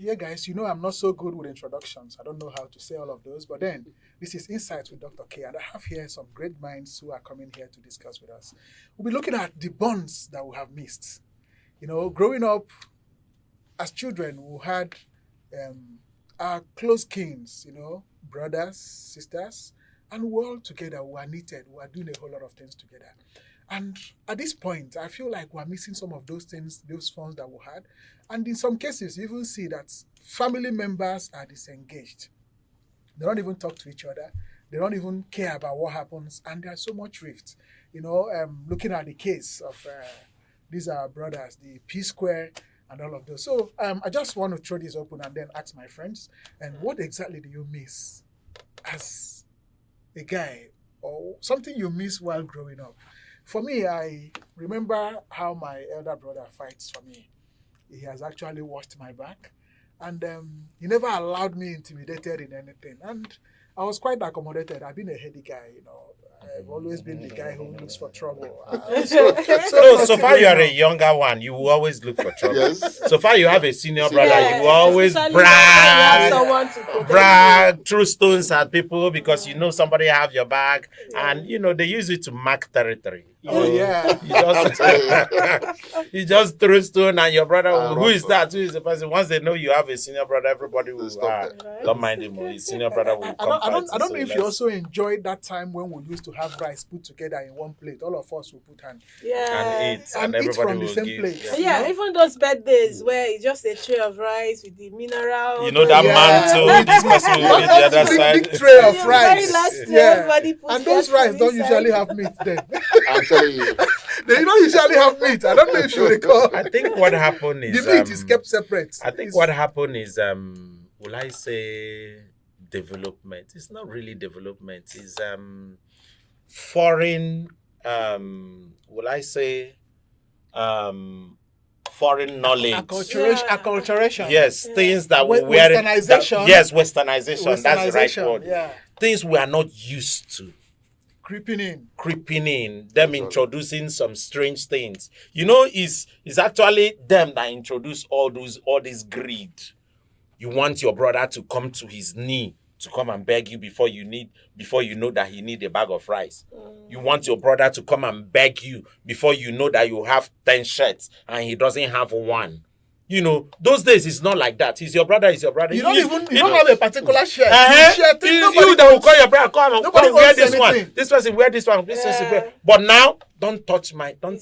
Yeah, guys, I'm not so good with introductions. I don't know how to say all of those. But then, this is Insights with Dr. K, and I have here some great minds who are coming here to discuss with us. We'll be looking at the bonds that we have missed. Growing up as children, we had our close kins, brothers, sisters, and we're all together. We are knitted. We are doing a whole lot of things together. And at this point, I feel like we're missing some of those things, those funds that we had. And in some cases, you even see that family members are disengaged. They don't even talk to each other. They don't even care about what happens. And there's so much rift. Looking at the case of these are brothers, the Psquare and all of those. So I just want to throw this open and then ask my friends, and what exactly do you miss as a guy, or something you miss while growing up? For me, I remember how my elder brother fights for me. He has actually watched my back, and he never allowed me intimidated in anything. And I was quite accommodated. I've been a heady guy, I've always been the guy who looks for trouble. So far you are a younger one, you will always look for trouble. Yes. So far you have a senior brother, Yeah, you will always especially brag, when you have someone to brag, throw stones at people because somebody have your back, and they use it to mark territory. Yeah. You just throw stone and your brother, who is that? Who is the person? Once they know you have a senior brother, everybody will don't mind him. His senior brother will come. I don't know if you also enjoyed that time when we used to have rice put together in one plate. All of us will put hand. And eat, and everybody from the will same give. plate. Yeah, even those birthdays where it's just a tray of rice with the mineral. That mantle, this person will be the other side. Big tray of rice. Very last tray, everybody puts And those their rice don't inside. usually have meat then. I'm telling you. They don't usually have meat. I don't know if you recall. I think what happened is the meat is kept separate. I think what happened is will I say development? It's not really development. It's foreign will I say foreign knowledge. Acculturation. Yes, things that we Westernization. Yes, westernization. That's the right word. Yeah. Things we are not used to. Creeping in. Them introducing some strange things. It's actually them that introduce all this greed. You want your brother to come to his knee to come and beg you before you know that he need a bag of rice. You want your brother to come and beg you before you know that you have 10 shirts and he doesn't have one. Those days it's not like that. He's your brother. You don't have a particular shirt. It's you that will call your brother, come wear this anything. one. This person wear this one. This person wear. But now, don't touch mine. Mine.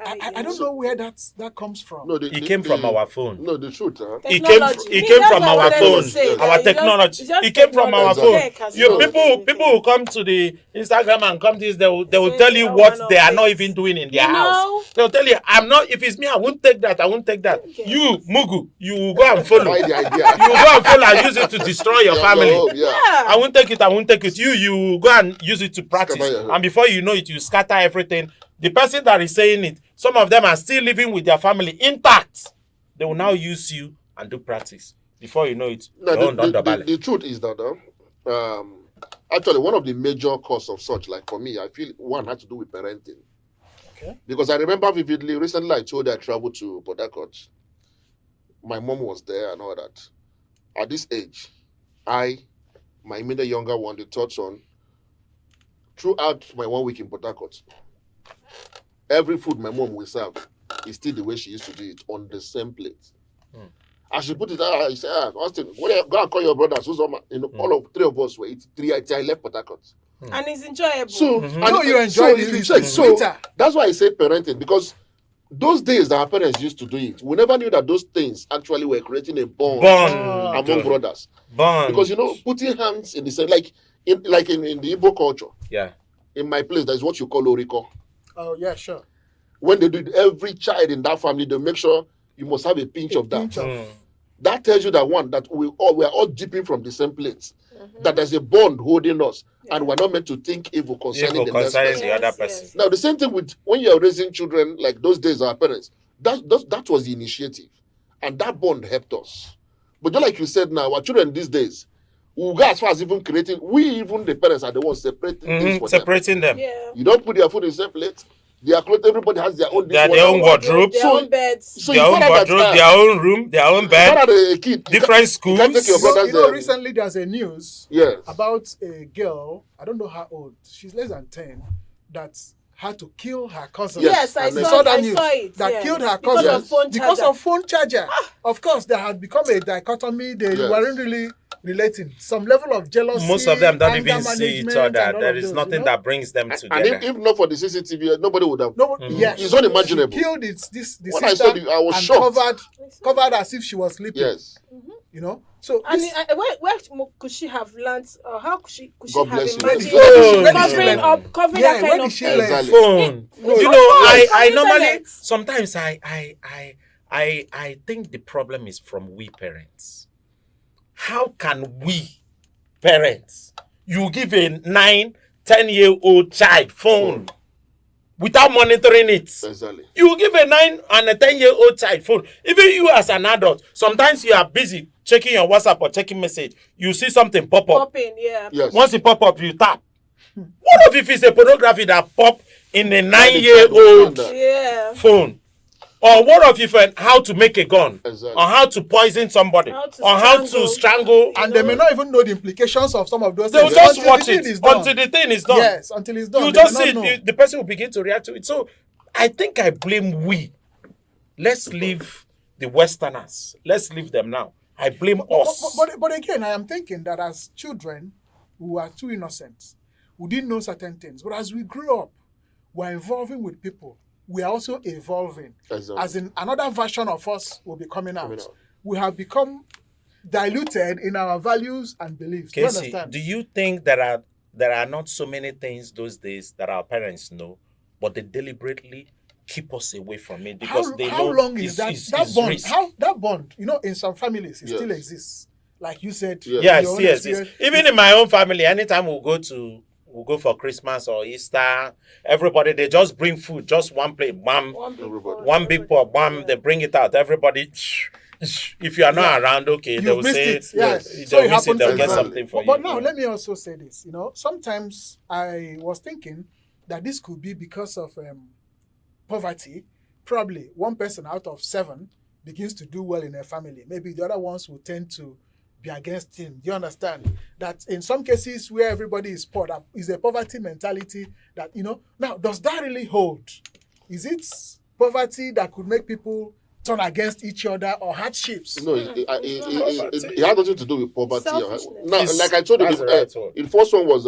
I don't know where that comes from. No, It came from our phone. No, the truth, huh? It came from our phone. Our technology. It came from our phone. People will come to the Instagram and come to this. They will tell you what they are not even doing in their house. They'll tell you, if it's me, I won't take that. Okay. You, Mugu, you will go and follow. Buy the idea. You will go and follow and use it to destroy your family. Yeah. I won't take it. You go and use it to practice. And before you know it, you scatter everything. The person that is saying it, some of them are still living with their family intact. They will now use you and do practice. Before you know it, the truth is that actually one of the major causes of such, like for me, I feel one had to do with parenting. Okay. Because I remember vividly, recently I told you I traveled to Port Harcourt. My mom was there and all that. At this age, my immediate younger one, the third son, throughout my 1 week in Port Harcourt, every food my mom will serve is still the way she used to do it, on the same plate. As she put it out, I said, Austin, go and call your brothers. All of three of us were eating. I left Port Harcourt. And it's enjoyable. So, you enjoy it. So that's why I say parenting, because those days that our parents used to do it, we never knew that those things actually were creating a bond among brothers. Because putting hands in the same, like in the Igbo culture. Yeah. In my place, there's what you call oriko. Oh yeah, sure. When they do it, every child in that family, they make sure you must have a pinch of that. That tells you that we are all dipping from the same plate. That there's a bond holding us, and we're not meant to think evil concerning the next person. The other person. Now, the same thing with when you're raising children, like those days, our parents, that was the initiative, and that bond helped us. But just like you said now, our children these days, we go as far as even creating, even the parents are the ones separating things for separating them. Yeah. You don't put their food in the same plate. their clothes, everybody has their own. They have their own wardrobe, Their So- own beds. So their you own find out that wardrobe, their own room, their own you bed, find out a kid, different you can't take your schools. brother's Recently there's a news Yes. about a girl, I don't know how old, she's less than 10, that had to kill her cousin. Yes, I and then- saw, that I news saw it. that yes. killed her because cousin of phone because charger. of phone charger. Of course, there had become a dichotomy. They Yes. weren't really relating. Some level of jealousy. Most of them don't anger even see each management, other. and all There of is those, nothing you know? that brings them And together. if not for the CCTV, nobody would have. No, yes, It's unimaginable. She killed the When I sister saw the- I was and shocked. covered as if she was sleeping. Yes. You know, so And this- where could she have learned, or how could she God have bless you. imagined Where did she covering learn? up, covering Yeah, that where kind did of she thing? learn? Exactly. Phone. Of You know, course, I on normally internet. sometimes I think the problem is from we parents. How can we parents, you give a 9-10-year-old child phone without monitoring it? Exactly. You give a 9 and a 10-year-old child phone. Even you as an adult, sometimes you are busy checking your WhatsApp or checking message. You see something pop up. Popping, yeah. Yes. Once it pop up, you tap. What if it's a pornography that pop in a 9-year-old Yeah. phone? Or what if how to make a gun? Exactly. Or how to poison somebody? How to Or how to strangle? and they may not even know the implications of some of those They'll things just until watch the it thing is done. until the thing is done. Yes, until it's done. You They just may see not know. the person will begin to react to it. So I think I blame we. Let's leave the Westerners. Let's leave them now. I blame us. But again, I am thinking that as children who are too innocent, who didn't know certain things, but as we grew up, we're evolving with people. We are also evolving. Exactly. As in another version of us will be coming out. Coming out. We have become diluted in our values and beliefs. Do you Casey, understand? do you think there are not so many things those days that our parents know, but they deliberately keep us away from it because they how know long is that it's bond? risk. How that bond? You know, in some families, it Yes. still exists. Like you said, Yes. in Yes, your own yes, yes. experience, Even in my own family, anytime we'll go for Christmas or Easter, everybody they just bring food, just one plate, bam, Everybody. one big pot, bam, they bring it out. Everybody, if you are not around, okay, they you will missed say, it. Yes. yes. So they'll it miss it, happens. they'll get Exactly. something for But you. now, let me also say this. You know, sometimes I was thinking that this could be because of poverty. Probably one person out of 7 begins to do well in a family. Maybe the other ones will tend to be against him. Do you understand? That in some cases where everybody is poor, that is a poverty mentality that, you know. Now, does that really hold? Is it poverty that could make people turn against each other or hardships? No, it had nothing to do with poverty. Selfishness. Now, It's- like I told you, that's the right word. the first one was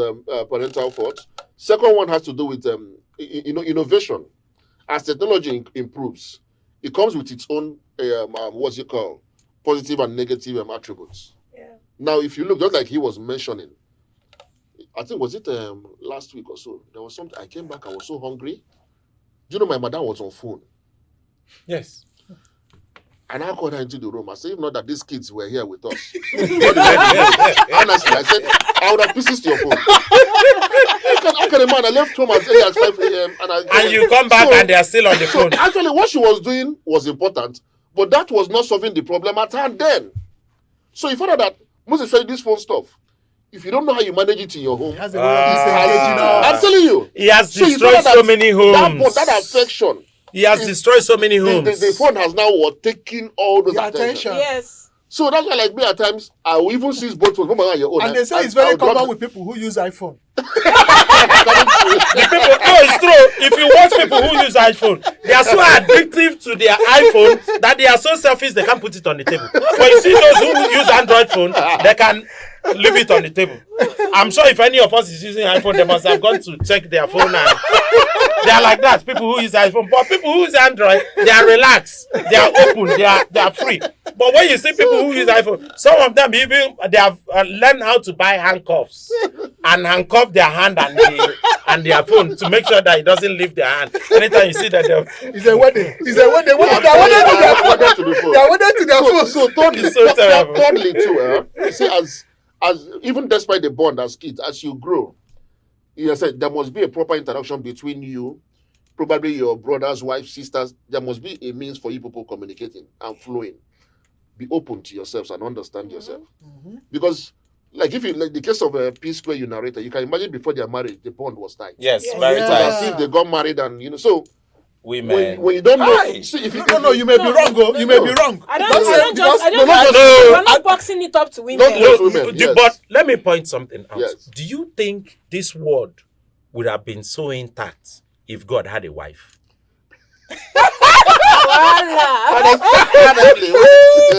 parental fault. Second one has to do with innovation. As technology improves, it comes with its own what's it called, positive and negative attributes. Yeah. Now, if you look, just like he was mentioning, I think was it last week or so, there was something. I came back, I was so hungry. Do you know my madam was on phone? Yes. And I called her into the room. I said, if not that these kids were here with us. Honestly, I said, I would have pieces to your phone. How can a man, I left home as early as 5 a.m. And you come back and they are still on the phone. Actually, what she was doing was important, but that was not solving the problem at hand then. So you found out that most especially this phone stuff, if you don't know how you manage it in your home, It has a way of disengaging Ah. us. I'm telling you. He has So you destroyed found out so that many That, homes. that affection, He has destroyed so many the, homes. the phone has now taken all those The attention. attention. Yes. So that's why, like me, at times, I will even seize both phones. Mama, your own. And they say it's I very will drop common it. with people who use iPhone. The people, no, it's true. If you watch people who use iPhone, they are so addictive to their iPhone that they are so selfish they can't put it on the table. But you see those who use Android phone, they can leave it on the table. I'm sure if any of us is using iPhone, they must have gone to check their phone and they are like that. People who use iPhone, but people who use Android, they are relaxed, they are open, they are free. But when you see people who use iPhone, some of them even they have learned how to buy handcuffs and handcuff their hand and their phone to make sure that it doesn't leave their hand. Anytime you see that, It's a wedding. It's a wedding. They are wedded to their phone. Wedded to the phone. They are wedded to their phone. So thirdly, It's so terrible. thirdly too, you see, as even despite the bond as kids, as you grow, you said there must be a proper interaction between you, probably your brothers, wives, sisters. There must be a means for you people communicating and flowing. Be open to yourselves and understand yourself. Mhm. Because like if you like the case of a Psquare you narrated, you can imagine before their marriage, the bond was tight. Yes, Yes. very Yeah. tight. As if they got married and so Women. when you don't know, Aye. see if you No, you may be wrong. Oh, you may be wrong. I don't. Don't say I don't just. I because- don't. no, We're not boxing it up to women. Not just women. No, Yes. But let me point something out. Yes. Do you think this world would have been so intact if God had a wife? Voila.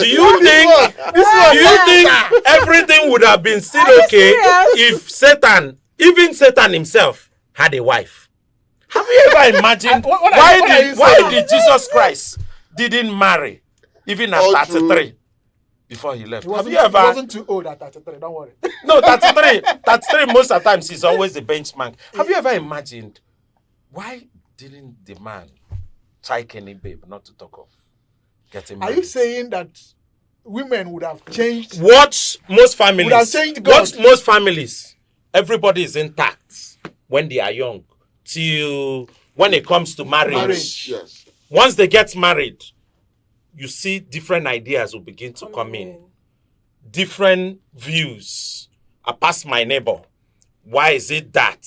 Do you think? Do you think everything would have been still Are you okay serious? if even Satan himself, had a wife? Have you ever imagined What are why you saying? did Jesus Christ didn't marry even at All 33 true. before he left? He Have wasn't, you ever? he wasn't too old at 33, don't worry. No, 33 most of the times is always the benchmark. Have you ever imagined why didn't the man try Kenny Babe, not to talk of getting Are married? you saying that women would have changed? Watch most families. Would have changed God. Watch most families. Everybody is intact when they are young. Till when it comes to marriage. Yes. Once they get married, you see different ideas will begin to come in. Different views. I pass my neighbor. Why is it that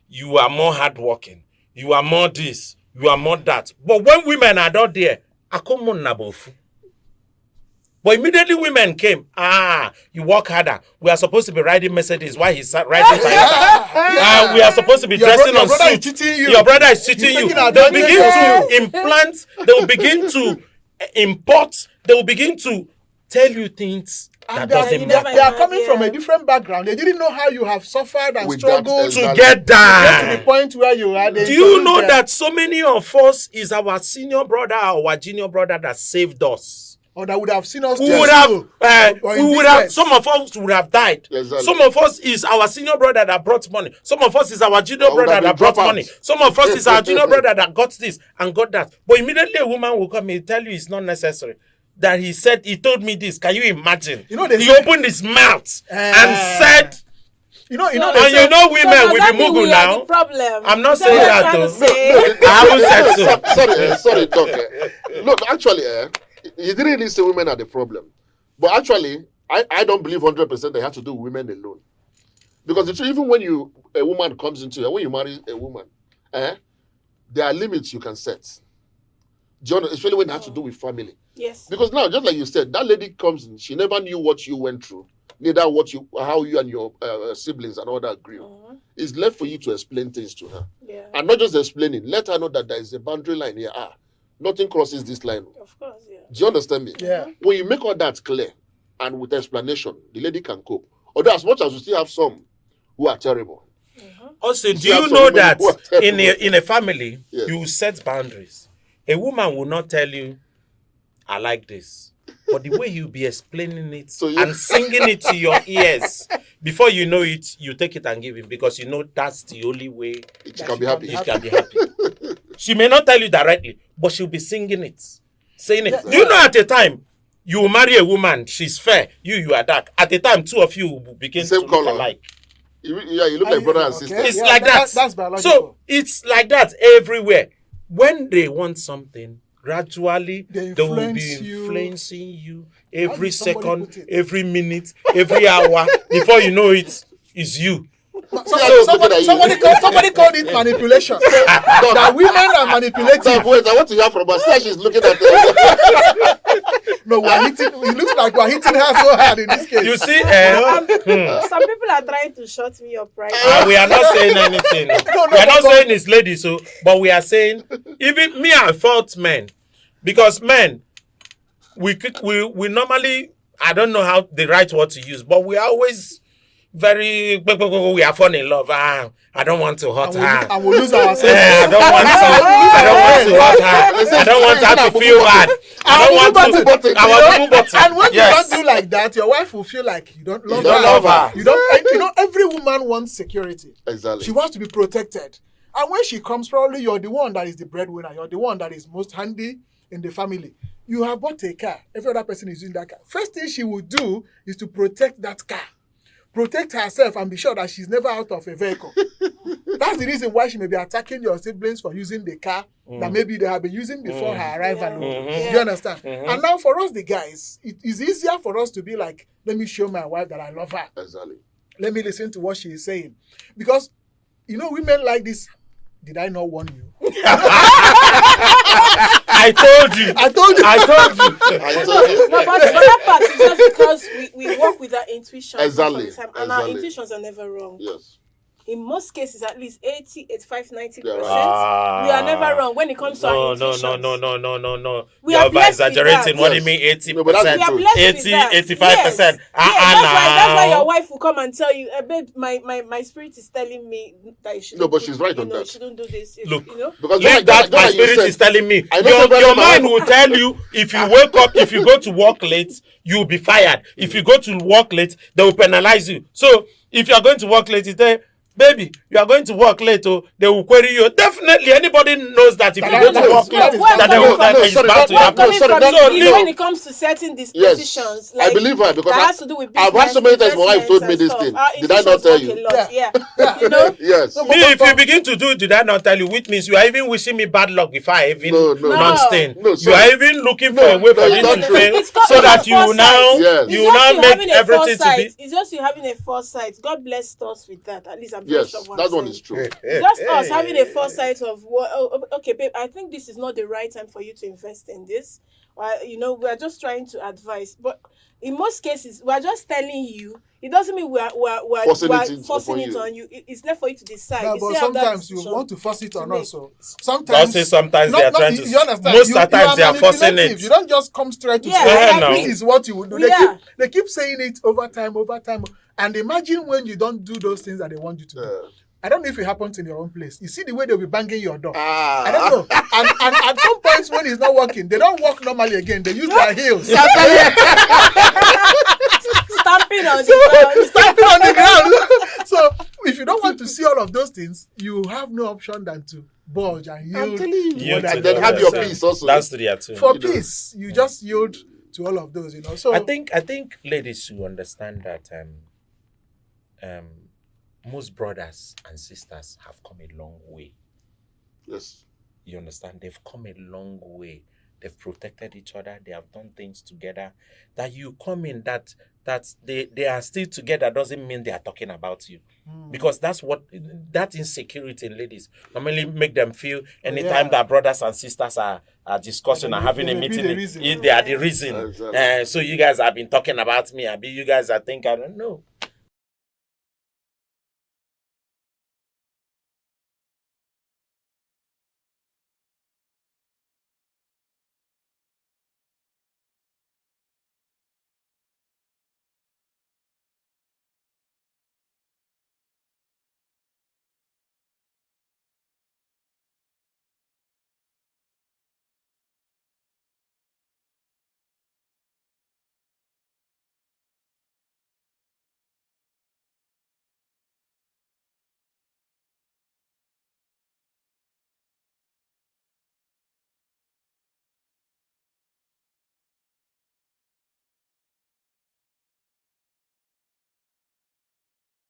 you are more hardworking? You are more this. You are more that. But when women are not there, akomo nabofu. But immediately women came. You work harder. We are supposed to be riding Mercedes while he's riding Toyota. We are supposed to be Your dressing your on brother is suits. cheating you. Your brother is cheating He's you. taking They'll advantage begin of to you. implant. They'll begin to import. They will begin to tell you things that And they are, doesn't you they are- never matter. they are coming from a Yeah. different background. They didn't know how you have suffered and With that, struggled To exactly. get to get to the that. point where you are. Do you know that so many of us is our senior brother or our junior brother that saved us? Or that would have seen us We through would have, school, or in business. some of us would have died. Exactly. Some of us is our senior brother that brought money. Some of us is our junior Or would brother have that been brought money. dropouts. Some of us is our junior brother that got this and got that. But immediately a woman will come and tell you it's not necessary. That he told me this. Can you imagine? You know, they he say- opened his mouth and said, You know, and they say- you know women does with that the mean mugu we are now. the problem? I'm not Is saying what that, you're though. trying to say? I haven't said so. Sorry, Doc. Look, actually, you didn't really say women are the problem. But actually, I don't believe 100% they have to do with women alone. Because it's even when a woman comes into you, when you marry a woman, there are limits you can set. Do you know, especially when it has to do with family. Yes. Because now, just like you said, that lady comes in, she never knew what you went through, neither how you and your siblings and all that grew. Mhm. It's left for you to explain things to her. Yeah. And not just explaining, let her know that there is a boundary line here. Nothing crosses this line. Of course. Yeah. Do you understand me? Yeah. When you make all that clear and with explanation, the lady can cope. Although as much as you still have some who are terrible. Also, do see how you some know women that who are terrible. in a family, Yes. you set boundaries? A woman will not tell you, I like this. But the way you'll be explaining it So you- and singing it to your ears, before you know it, you take it and give it because you know that's the only way She can be happy. you can be happy. She may not tell you directly, but she'll be singing it, saying it. Yeah. Do you know at a time, you will marry a woman, she's fair, you are dark. At the time, two of you will begin Same to color. look alike. You look like brother and sister. It's Yeah, like that. that's biological. So it's like that everywhere. When they want something, gradually They they will influence be you. influencing you every did somebody second, put it? every minute, every hour. Before you know it, it's you. Somebody called it manipulation. That women are manipulative. Doc, wait, I want to hear from her. See, she's looking at her. No, it looks like we're hitting her so hard in this case. You see, Some people are trying to shut me up right now. we are not saying anything. We are not saying it's ladies, so but we are saying even me, I fault men because men, we normally, I don't know how the right word to use, but we are always very we are falling in love. I don't want to hurt her. And we'll lose ourselves. I don't want to hurt her. I don't want her to feel bad. I don't want to. Our button. And when Yes. you don't do like that, your wife will feel like you don't love don't her. love her. You don't. And you know, every woman wants security. Exactly. She wants to be protected. And when she comes, probably you're the one that is the breadwinner. You're the one that is most handy in the family. You have bought a car. Every other person is using that car. First thing she will do is to protect that car. Protect herself and be sure that she's never out of a vehicle. That's the reason why she may be attacking your siblings for using the car that maybe they have been using before her arrival. Yeah. Do you understand? And now for us, the guys, it is easier for us to be like, let me show my wife that I love her. Exactly. Let me listen to what she is saying. Because, women like this. Did I not warn you? I told you. I told you. No, but that part is just because we work with our intuition. Exactly. And our intuitions are never wrong. Yes. In most cases, at least 80, 85, 90%, Yeah, we are never wrong when it comes to our intuitions. No. We You're are blessed with exaggerating. that. What do you Yes. mean 80%? No, but that's We are true. blessed 80, with that. 85%. Yes. That's why your wife will come and tell you, babe, my spirit is telling me that you should. No, but she's right on that. You shouldn't do this. Look, Because leave that my spirit is telling me. I know Your somebody mind my- will tell you if you wake up, if you go to work late, you'll be fired. If you go to work late, they will penalize you. So if you are going to work late, it's there. Baby, you are going to work late, they will query you. Definitely, anybody knows that if you go to work late, that they will that is about to happen. When it comes to certain dispositions, I believe her because that has to do with I've had so many times my wife told me this thing. Did I not tell you? Yeah. Yes. Me, if you begin to do, did I not tell you? Which means you are even wishing me bad luck before I even non-stain. No, You sorry. are even looking for a way for me not to true. fail, It's so that you foresight. now Yes. you now make everything to be. It's just you having a foresight. God bless us with that. At least I'm very Yes, sure of what that I'm one saying. is true. Just us having a foresight of what. Okay, babe. I think this is not the right time for you to invest in this. We are just trying to advise, but in most cases, we are just telling you. It doesn't mean we are forcing it on you. It's left for you to decide. No, You but still have that sometimes you decision want to force it on make. us. So Don't sometimes say sometimes they are trying to. You understand? Most you of the times are they are forcing manipulative. it. You don't just come straight to Yeah, say I this know. is what you would do. Yeah. They keep saying it over time. And imagine when you don't do those things that they want you to do. I don't know if it happens in your own place. You see the way they'll be banging your door. I don't know. And at some points when it's not working, they don't walk normally again. They use their heels. stamping on the ground. Stamping on the ground. So if you don't want to see all of those things, you have no option than to budge and I'm yield. telling you. Yield And to then the have your other peace side. also. That's the too. For You know. peace, you just yield to all of those. So I think ladies should understand that most brothers and sisters have come a long way. Yes. You understand? They've come a long way. They've protected each other. They have done things together. That you come in that they are still together doesn't mean they are talking about you. Because that's what that insecurity in ladies normally make them feel anytime that brothers and sisters are discussing and having a meeting, they are the reason. Exactly. So you guys have been talking about me. You guys are thinking, I don't know.